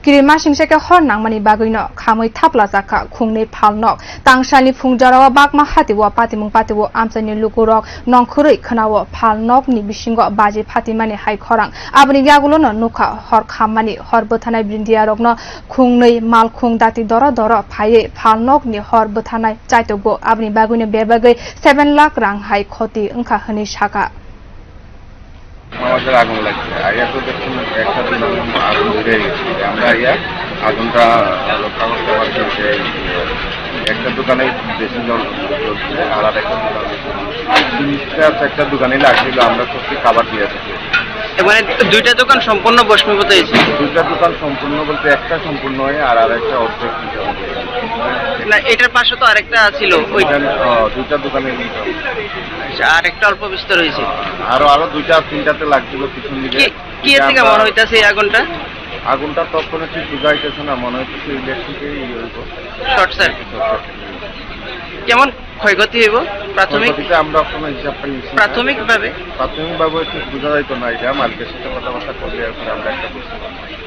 किरिमा सिंसेके हर नांगमानि बागैनो खामै थापला जाखा खुंनै फालनक तांसानि फुंजारावा बागमा हातिवा पातिमुं पातिवो आमसानि लुकुरक नंखुरै खोनावो फालनकनि बिसिंगो बाजि फातिमानि हाइ खरां आबनि यागुलोनो नुखा हर खामानि हर बोथानाय ब्रिन्दियारकनो खुंनै मालखुं दाति दर दर फायै फालनकनि हर बोथानाय चाइतगो आबनि बागैनो बेबागै 7 लाख रां हाइ खति ओंखा हनै साका আমাদের আগুন লাগছে আইয়া তো দেখুন একটা দিন আগুন ধরে গেছি আমরা আইয়া আগুনটা রক্ষা করতে পারছি যে একটা দোকানে বেশি জল চলছে আর একটা দোকানে একটা দোকানে লাগছিল আমরা সত্যি খাবার দিয়ে আসছি মানে দুইটা দোকান সম্পূর্ণ ভস্মীভূত হয়েছে দুইটা দোকান সম্পূর্ণ বলতে একটা সম্পূর্ণ হয় আর আরেকটা অর্ধেক না এটার পাশে তো আরেকটা ছিল ওইটা দুইটা দোকানে আর একটা অল্প বিস্তর হয়েছে আরো দুইটা তিনটাতে লাগছিল পিছন দিকে কি থেকে মনে হইতাছে এই আগুনটা তখন ঠিক বুঝাইতেছে না মনে হচ্ছে ইলেকট্রিকেই শর্ট সার্কিট কেমন ক্ষয়ক্ষতি হইব প্রাথমিকভাবে আমরা কোনো হিসাব পাই প্রাথমিকভাবে ঠিক বোঝা যাইতো না এটা মালিকের সাথে কথাবার্তা করলে আমরা একটা বুঝতে পারবো